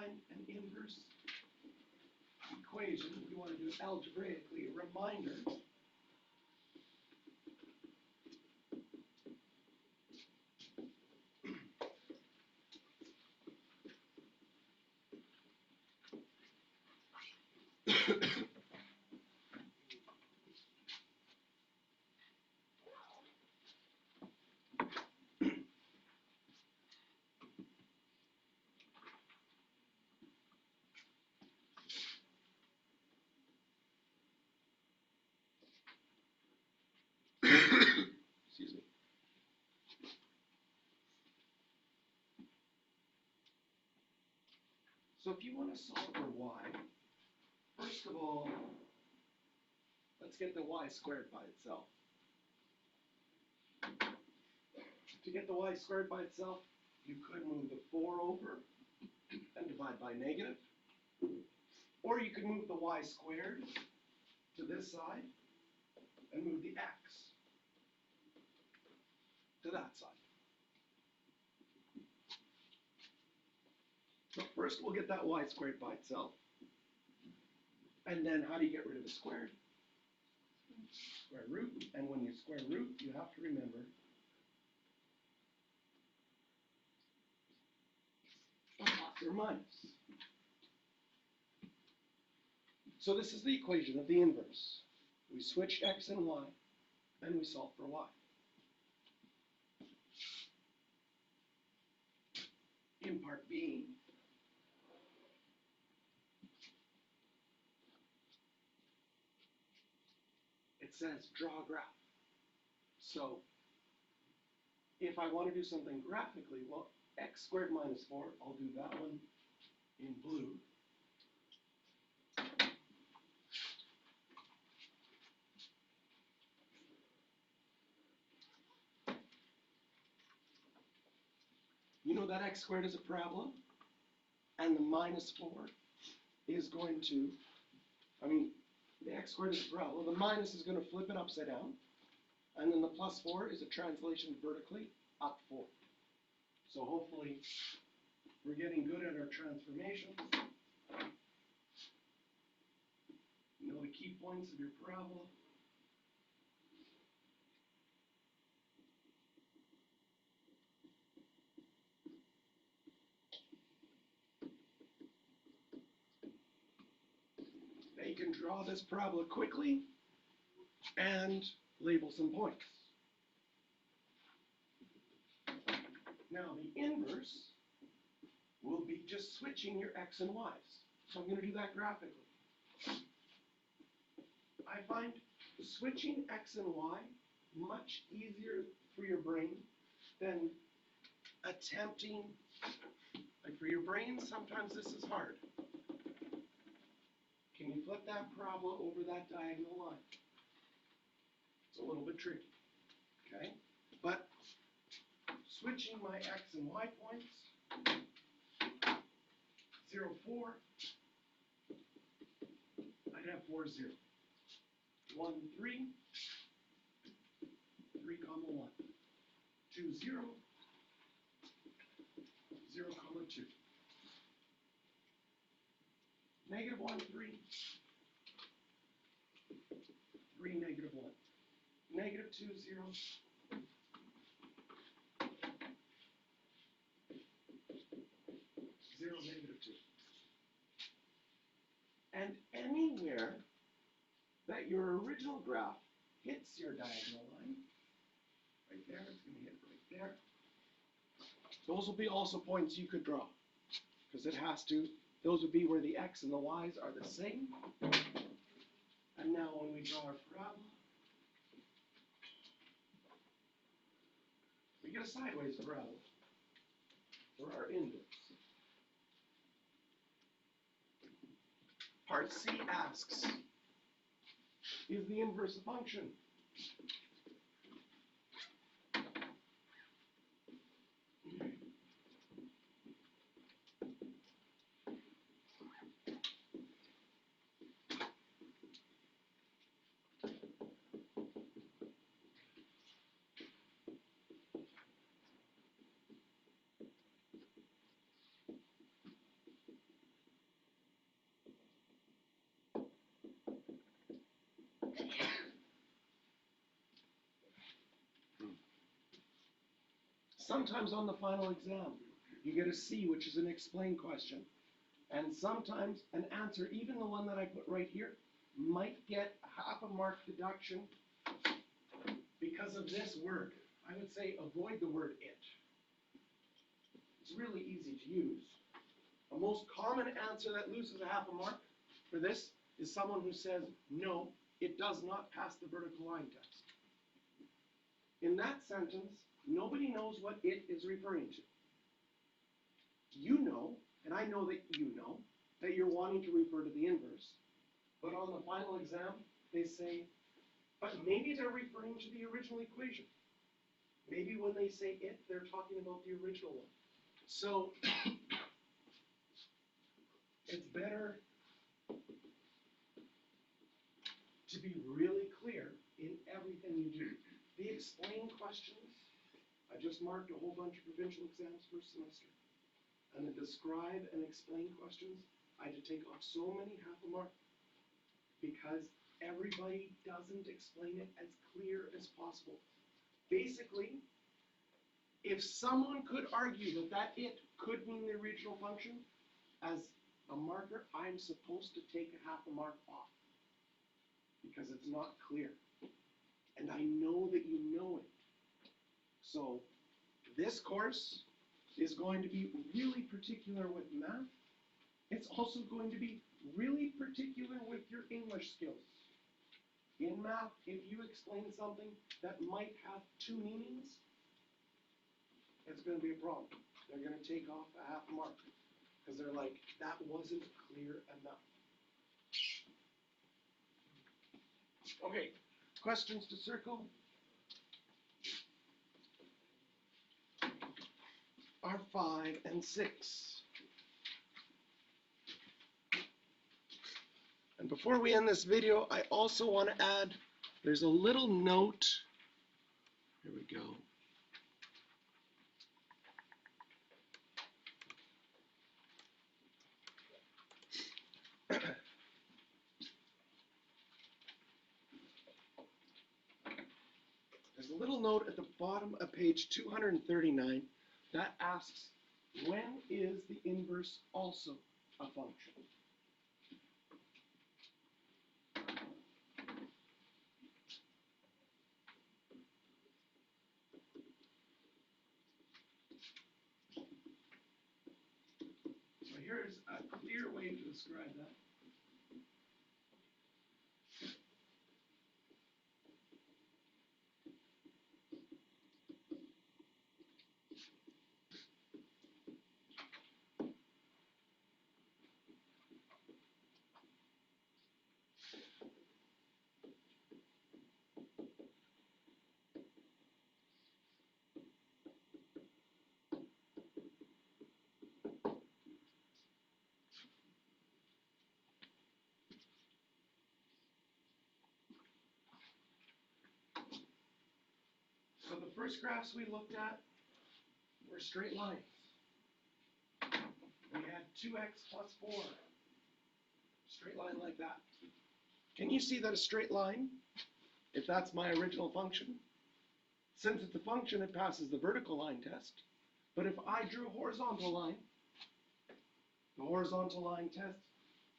find an inverse equation, we want to do it algebraically. A reminder, excuse me. So if you want to solve for y, first of all, let's get the y squared by itself. To get the y squared by itself, you could move the 4 over and divide by negative. Or you could move the y squared to this side and move the x to that side. So first we'll get that y squared by itself. And then how do you get rid of a squared? Square root. And when you square root, you have to remember plus or minus. So this is the equation of the inverse. We switch x and y, and we solve for y. In part B, it says draw a graph. So if I want to do something graphically, well, x squared minus 4, I'll do that one in blue. You know that x squared is a parabola, and the minus 4 is going to, the x squared is a parabola, the minus is going to flip it upside down, and then the plus 4 is a translation vertically up 4. So hopefully we're getting good at our transformations. You know the key points of your parabola. Now you can draw this parabola quickly and label some points. Now the inverse will be just switching your x and y's. So I'm going to do that graphically. I find switching x and y much easier for your brain than attempting, like for your brain, sometimes this is hard. Can you flip that parabola over that diagonal line? It's a little bit tricky, okay? But switching my x and y points, 0, 4, I'd have 4, 0. 1, 3, 3, 1, 2, 0, 0, 2. Negative 1, 3, 3, negative 1. Negative 2, 0, 0, negative 2. And anywhere that your original graph hits your diagonal line, right there, it's going to hit right there. Those will be also points you could draw, because it has to. Those would be where the x and the y's are the same. And now when we draw our parabola, we get a sideways parabola for our inverse. Part C asks, is the inverse a function? Sometimes on the final exam, you get a C, which is an explain question. And sometimes an answer, even the one that I put right here, might get half a mark deduction because of this word. I would say avoid the word it. It's really easy to use. The most common answer that loses a half a mark for this is someone who says, no, it does not pass the vertical line test. In that sentence, nobody knows what it is referring to. You know, and I know that you know, that you're wanting to refer to the inverse. But on the final exam, they say, but maybe they're referring to the original equation. Maybe when they say it, they're talking about the original one. So, it's better to be really clear in everything you do. The explain questions, I just marked a whole bunch of provincial exams first semester. And the describe and explain questions, I had to take off so many half a mark because everybody doesn't explain it as clear as possible. Basically, if someone could argue that it could mean the original function, as a marker, I'm supposed to take a half a mark off because it's not clear. And I know that you know it. So this course is going to be really particular with math. It's also going to be really particular with your English skills. In math, if you explain something that might have two meanings, it's going to be a problem. They're going to take off a half mark because they're like, that wasn't clear enough. Okay, questions to circle are 5 and 6. And before we end this video, I also want to add, there's a little note. Here we go. There's a little note at the bottom of page 239 that asks, when is the inverse also a function? So here's a clear way to describe that. So the first graphs we looked at were straight lines. We had 2x plus 4. Straight line like that. Can you see that a straight line, if that's my original function? Since it's a function, it passes the vertical line test. But if I drew a horizontal line, the horizontal line test,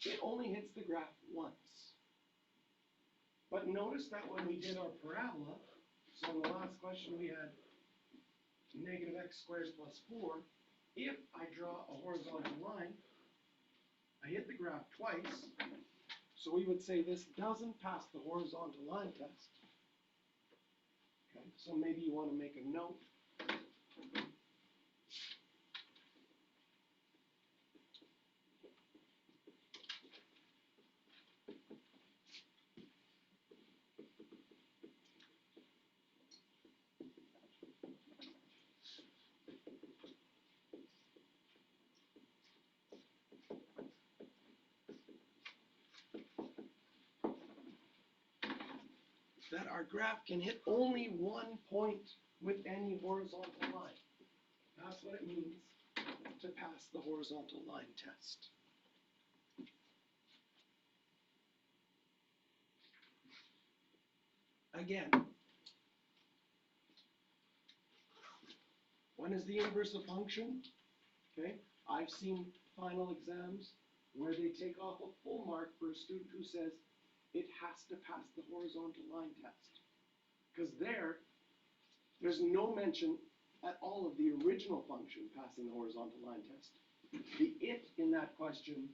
it only hits the graph once. But notice that when we did our parabola, so in the last question we had negative x squared plus 4, if I draw a horizontal line, I hit the graph twice, so we would say this doesn't pass the horizontal line test. Okay, so maybe you want to make a note. That our graph can hit only one point with any horizontal line. That's what it means to pass the horizontal line test. Again, When is the inverse a function? Okay, I've seen final exams where they take off a full mark for a student who says it has to pass the horizontal line test. Because there's no mention at all of the original function passing the horizontal line test. The it in that question,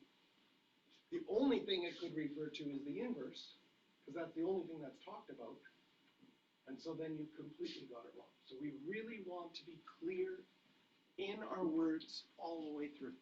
the only thing it could refer to is the inverse, because that's the only thing that's talked about. And so then you completely got it wrong. So we really want to be clear in our words all the way through.